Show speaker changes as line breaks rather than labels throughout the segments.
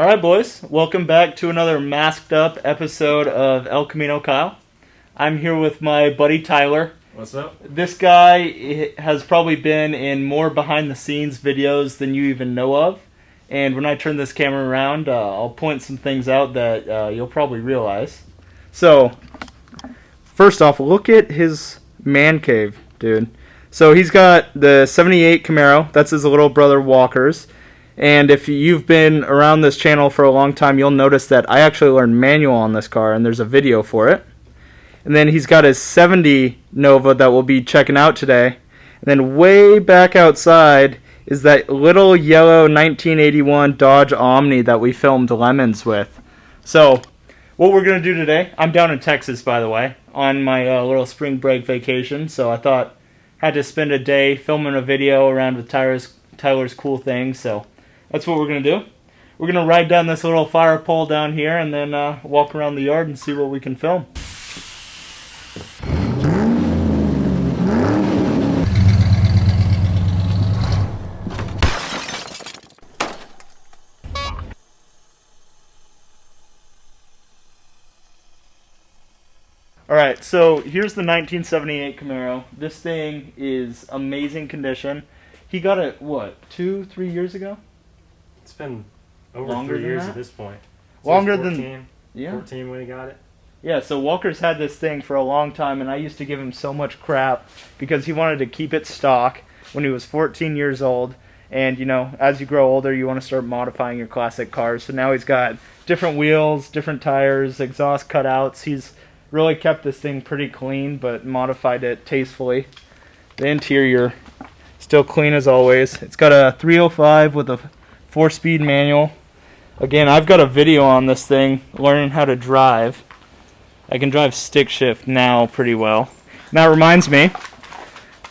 All right, boys. Welcome back to another masked up episode of El Camino Kyle. I'm here with my buddy Tyler.
What's up?
This guy has probably been in more behind the scenes videos than you even know of. And when I turn this camera around, I'll point some things out that you'll probably realize. So, first off, look at his man cave, dude. So he's got the 78 Camaro. That's his little brother Walker's. And if you've been around this channel for a long time, you'll notice that I actually learned manual on this car, and there's a video for it. And then he's got his 70 Nova that we'll be checking out today. And then way back outside is that little yellow 1981 Dodge Omni that we filmed Lemons with. So, what we're going to do today, I'm down in Texas, by the way, on my little spring break vacation. So I thought I had to spend a day filming a video around with Tyler's cool things, so that's what we're going to do. We're going to ride down this little fire pole down here and then walk around the yard and see what we can film. Alright, so here's the 1978 Camaro. This thing is amazing condition. He got it, what, 2-3 years ago?
It's been over 3 years
that?
at this point. So
Longer
14,
than... Yeah.
14 when he got it.
Yeah, so Walker's had this thing for a long time, and I used to give him so much crap because he wanted to keep it stock when he was 14 years old. And, you know, as you grow older, you want to start modifying your classic cars. So now he's got different wheels, different tires, exhaust cutouts. He's really kept this thing pretty clean, but modified it tastefully. The interior, still clean as always. It's got a 305 with a 4-speed manual. Again, I've got a video on this thing, learning how to drive. I can drive stick shift now pretty well. And that reminds me,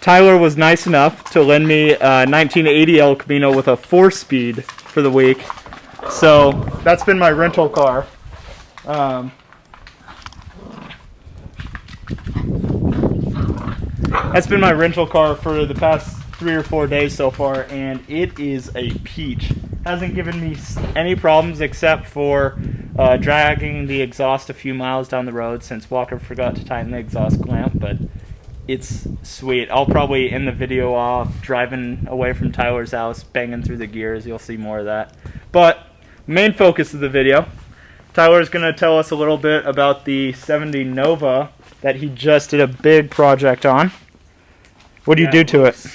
Tyler was nice enough to lend me a 1980 El Camino with a 4-speed for the week. So that's been my rental car. That's been my rental car for the past 3 or 4 days so far, and it is a peach. Hasn't given me any problems except for dragging the exhaust a few miles down the road since Walker forgot to tighten the exhaust clamp, but it's sweet. I'll probably end the video off driving away from Tyler's house, banging through the gears. You'll see more of that. But main focus of the video, Tyler's going to tell us a little bit about the 70 Nova that he just did a big project on. What do you do to it?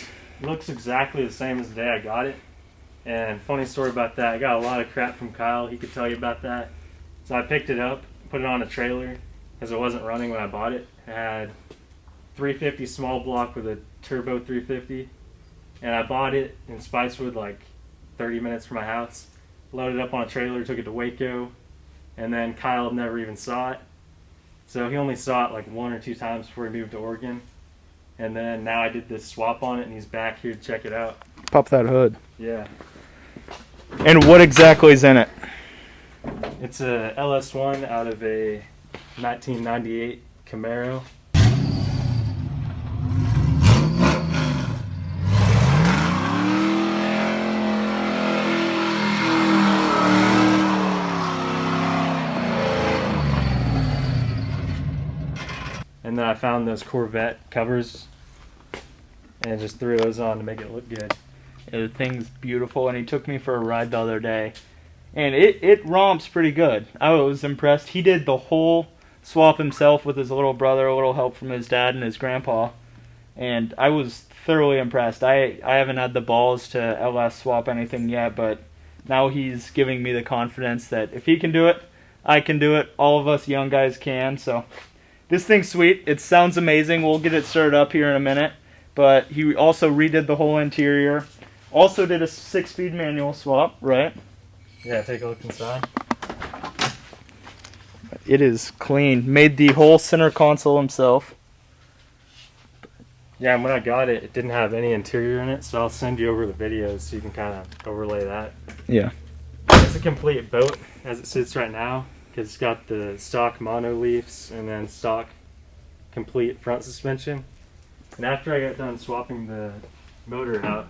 It looks exactly the same as the day I got it. And funny story about that, I got a lot of crap from Kyle. He could tell you about that. So I picked it up, put it on a trailer, because it wasn't running when I bought it. It had 350 small block with a turbo 350. And I bought it in Spicewood like 30 minutes from my house. Loaded it up on a trailer, took it to Waco. And then Kyle never even saw it. So he only saw it like 1 or 2 times before he moved to Oregon. And then now I did this swap on it, and he's back here to check it out.
Pop that hood.
Yeah.
And what exactly is in it?
It's a LS1 out of a 1998 Camaro. And then I found those Corvette covers and just threw those on to make it look good.
Yeah, the thing's beautiful, and he took me for a ride the other day. And it romps pretty good. I was impressed. He did the whole swap himself with his little brother, a little help from his dad and his grandpa. And I was thoroughly impressed. I haven't had the balls to LS swap anything yet, but now he's giving me the confidence that if he can do it, I can do it. All of us young guys can, so... This thing's sweet. It sounds amazing. We'll get it started up here in a minute. But he also redid the whole interior. Also did a 6-speed manual swap, right?
Yeah, take a look inside.
It is clean. Made the whole center console himself.
Yeah, and when I got it, it didn't have any interior in it, so I'll send you over the videos so you can kind of overlay that.
Yeah.
It's a complete boat as it sits right now. Because it's got the stock mono leafs and then stock complete front suspension. And after I got done swapping the motor out,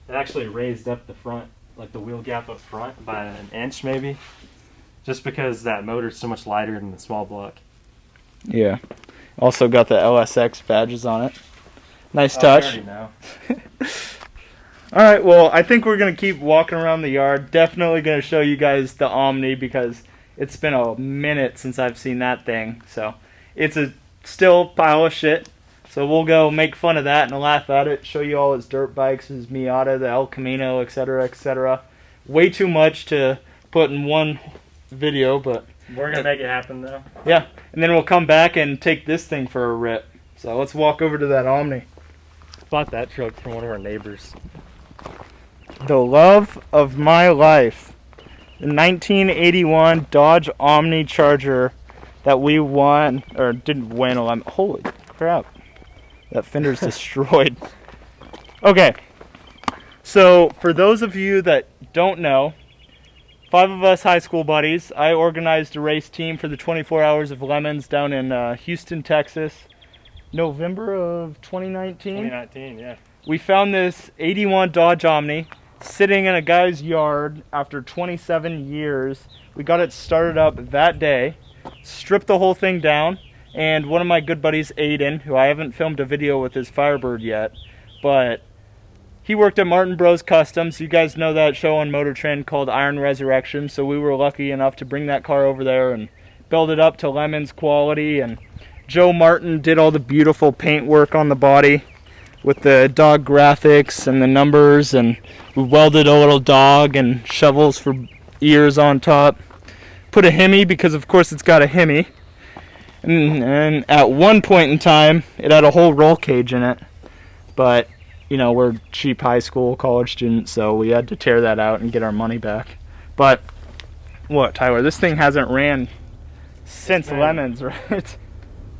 it actually raised up the front like the wheel gap up front by an inch maybe, just because that motor's so much lighter than the small block.
Yeah. Also got the LSX badges on it. Nice touch.
I already know.
All right, well, I think we're going to keep walking around the yard. Definitely going to show you guys the Omni because it's been a minute since I've seen that thing. So it's a still pile of shit. So we'll go make fun of that and laugh at it, show you all his dirt bikes, his Miata, the El Camino, etc., etc. Way too much to put in one video, but...
We're going to make it happen, though.
Yeah, and then we'll come back and take this thing for a rip. So let's walk over to that Omni.
Bought that truck from one of our neighbors.
The love of my life. The 1981 Dodge Omni Charger that we won, or didn't win. Holy crap. That fender's destroyed. Okay. So, for those of you that don't know, 5 of us high school buddies, I organized a race team for the 24 Hours of Lemons down in Houston, Texas, November of 2019.
2019, yeah.
We found this 81 Dodge Omni sitting in a guy's yard after 27 years. We got it started up that day, stripped the whole thing down, and one of my good buddies, Aiden, who I haven't filmed a video with his Firebird yet, but he worked at Martin Bros Customs. You guys know that show on Motor Trend called Iron Resurrection, so we were lucky enough to bring that car over there and build it up to Lemons quality, and Joe Martin did all the beautiful paint work on the body with the dog graphics and the numbers, and we welded a little dog and shovels for ears on top. Put a Hemi because of course it's got a Hemi. And at one point in time, it had a whole roll cage in it. But, you know, we're cheap high school, college students, so we had to tear that out and get our money back. But, what, Tyler? This thing hasn't ran since Lemons, right?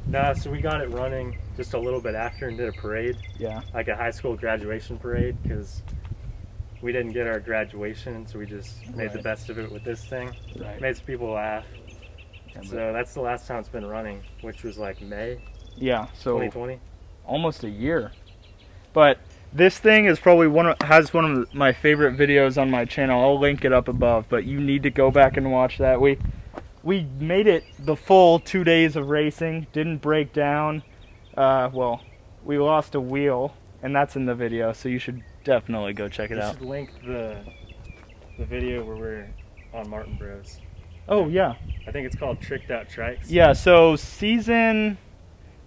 No, so we got it running just a little bit after and did a parade.
Yeah.
Like a high school graduation parade, because we didn't get our graduation, so we just made the best of it with this thing.
Right.
Made some people laugh. So that's the last time it's been running, which was like May.
Yeah, so
2020.
Almost a year. But this thing is probably has one of my favorite videos on my channel. I'll link it up above, but you need to go back and watch that. We made it the full 2 days of racing, didn't break down. Well, we lost a wheel, and that's in the video, so you should definitely go check it out.
You should link the video where we're on Martin Bros.
Oh, yeah.
I think it's called Tricked Out Trikes.
Yeah, so Season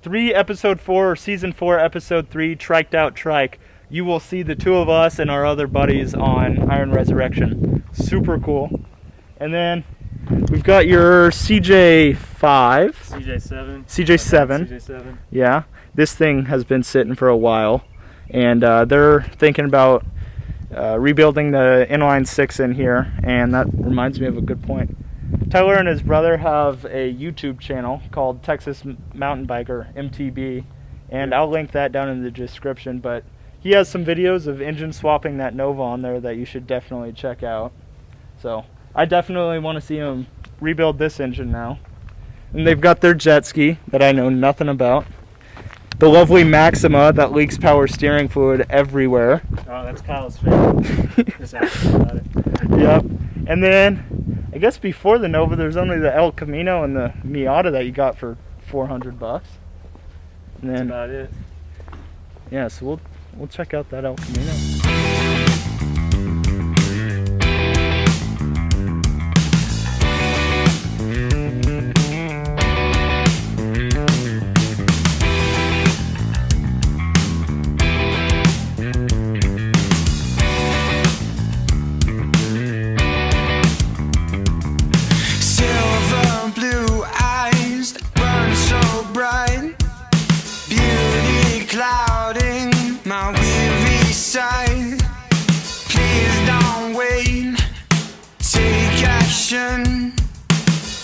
3, Episode 4, or Season 4, Episode 3, Triked Out Trike. You will see the 2 of us and our other buddies on Iron Resurrection. Super cool. And then we've got your CJ5.
CJ7.
CJ7.
CJ7.
Yeah. This thing has been sitting for a while. And they're thinking about rebuilding the inline 6 in here. And that reminds me of a good point. Tyler and his brother have a YouTube channel called Texas Mountain Biker, MTB, and I'll link that down in the description, but he has some videos of engine swapping that Nova on there that you should definitely check out. So I definitely want to see him rebuild this engine now. And they've got their jet ski that I know nothing about. The lovely Maxima that leaks power steering fluid everywhere.
Oh, that's Kyle's favorite. Just asking about it.
Yep. And then, I guess before the Nova, there's only the El Camino and the Miata that you got for $400. And then,
that's about it.
Yeah, so we'll check out that El Camino.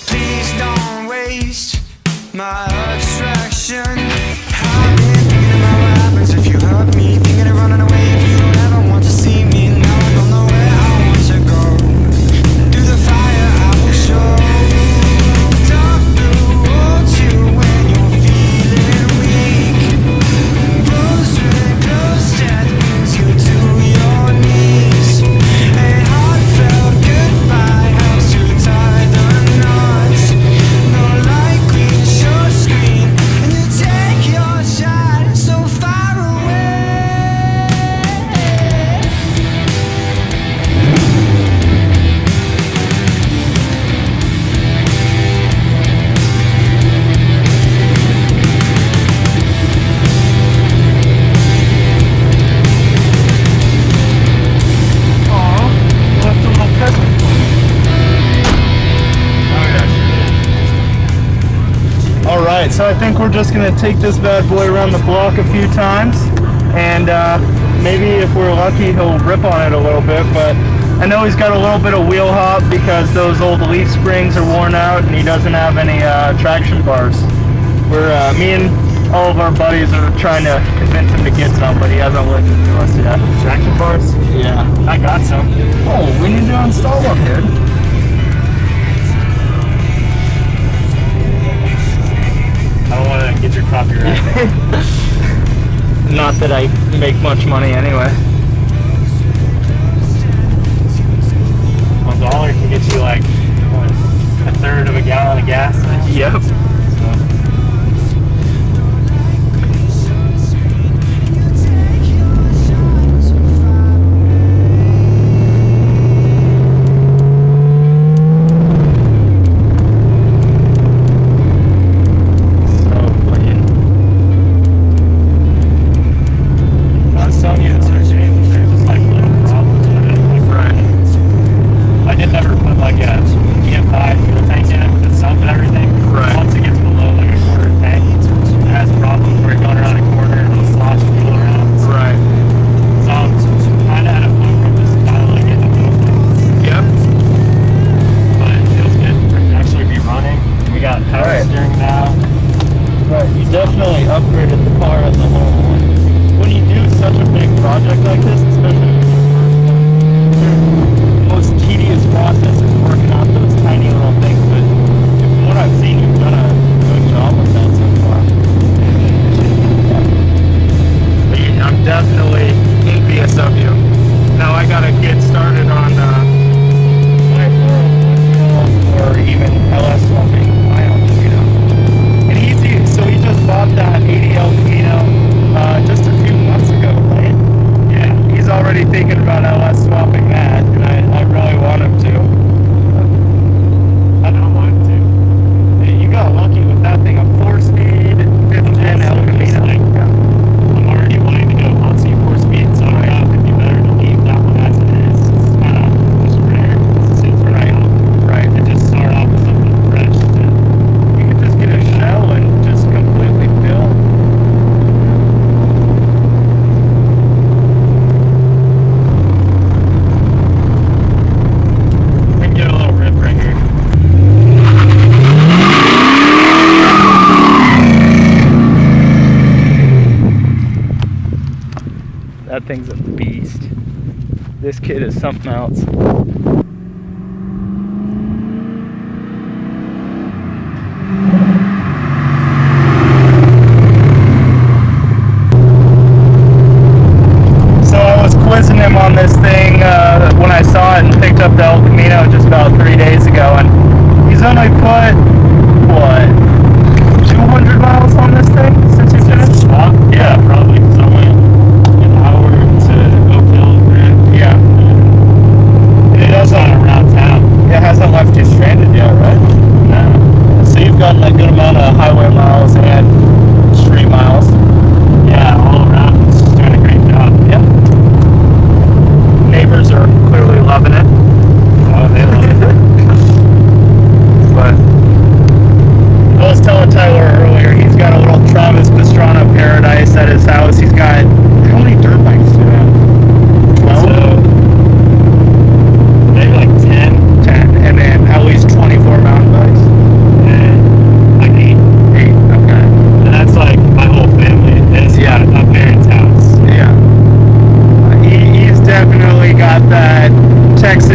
Please don't waste my attraction. I've been thinking about what happens if you hurt me. Thinking of running away if you don't ever want to see me. Now I don't know where I want to go. Through the fire I will show. Talk towards you when you're feeling weak. Close when close, that brings you to your knees. And
so I think we're just gonna take this bad boy around the block a few times, and maybe if we're lucky he'll rip on it a little bit, but I know he's got a little bit of wheel hop because those old leaf springs are worn out and he doesn't have any traction bars. Me and all of our buddies are trying to convince him to get some, but he hasn't listened to us yet.
Traction bars?
Yeah.
I got some.
Oh, we need to install them, dude.
I don't want to get your copyright.
Not that I make much money anyway.
$1 can get you like what, a third of a gallon of gas.
Yep. Definitely upgraded the car as a whole. When you do such a big project like this, especially the most tedious process is working out those tiny little things, but from what I've seen, you've done a good job with that so far. But I'm definitely envious of you. Now I gotta get started on my 401 or even LS swapping my own, And so he just bought that ADL Camino just a few months ago, right? Yeah. He's already thinking about LS swapping that, and I really want him to.
I don't want to.
You got lucky with that thing, a 4-speed, 510 El Camino.
I'm already wanting to go Honsi 4-speed, so I thought it'd be better to leave that one as it is. It's kind of just rare. It's right now.
Right.
And just start off with something fresh.
You could just get a shell and just completely fill.
Maybe get a little rip right here.
That thing's a beast. This kid is something else. So I was quizzing him on this thing when I saw it and picked up the El Camino just about 3 days ago, and he's only put, what, 200 miles on this thing since he finished?
Yeah, probably. Because I went an hour to Oak Hill.
Yeah. And it
It's not around town.
It hasn't left you stranded yet, right?
No.
So you've gotten a good amount of highway miles and street miles.
Yeah, all around. It's just doing a great job.
Yeah. Neighbors are clearly loving it.
Oh, they love it.
But I was telling Tyler earlier, he's got a little Travis Pastrana paradise at his house. He's got, how many dirt bikes do you have? 12?
So, maybe like 10.
10. And then at least 24 mountain bikes.
And like 8.
8, okay.
And that's like my whole family. It's
Yeah.
my parents' house.
Yeah. He's definitely got that Texas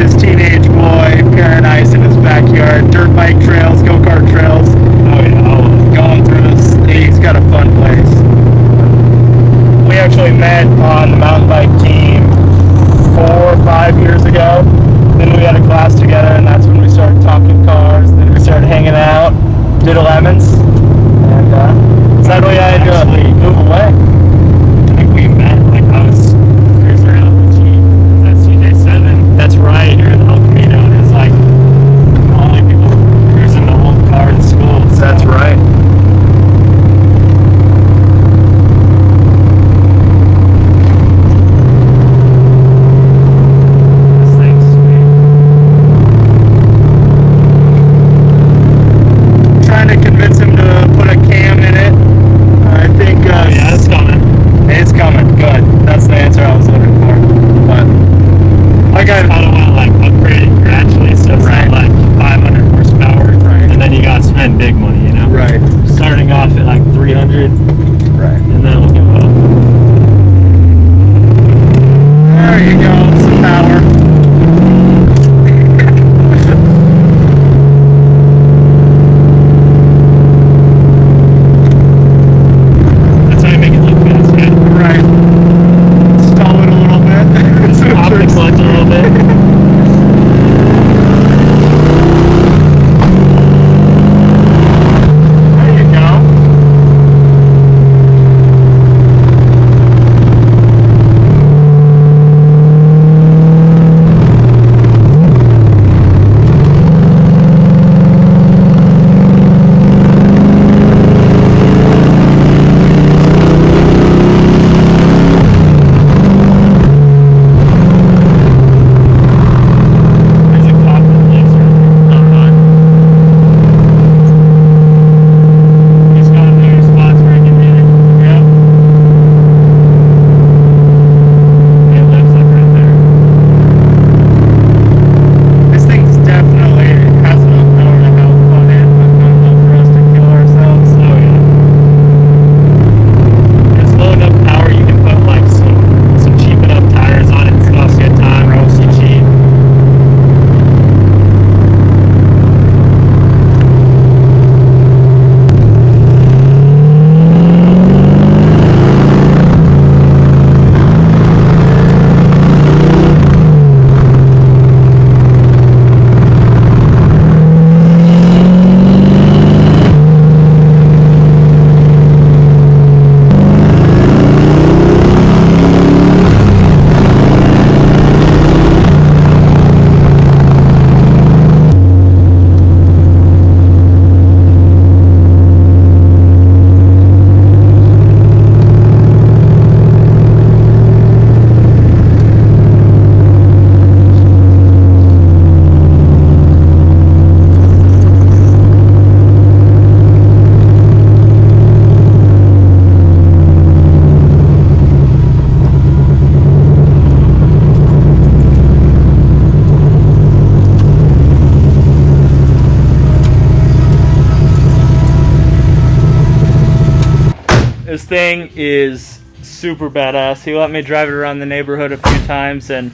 This thing is super badass. He let me drive it around the neighborhood a few times, and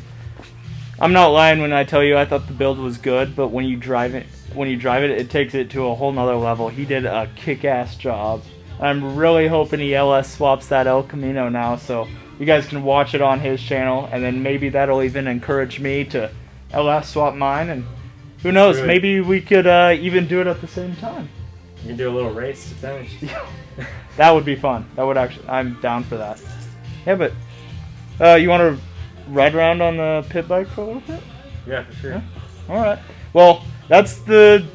I'm not lying when I tell you I thought the build was good, but when you drive it, it takes it to a whole nother level. He did a kick-ass job. I'm really hoping he LS swaps that El Camino now, so you guys can watch it on his channel, and then maybe that'll even encourage me to LS swap mine, and who knows,
Good.
maybe we could even do it at the same time.
You can do a little race to finish.
That would be fun. That would actually, I'm down for that. Yeah, but you want to ride around on the pit bike for a little bit?
Yeah, for sure.
Yeah. Alright. Well, that's the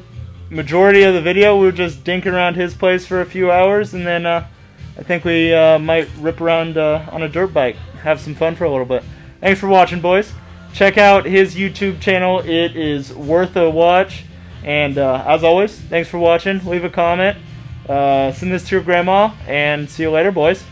majority of the video. We were just dinking around his place for a few hours, and then I think we might rip around on a dirt bike, have some fun for a little bit. Thanks for watching, boys. Check out his YouTube channel. It is worth a watch. And as always, thanks for watching. Leave a comment. Send this to your grandma, and see you later, boys.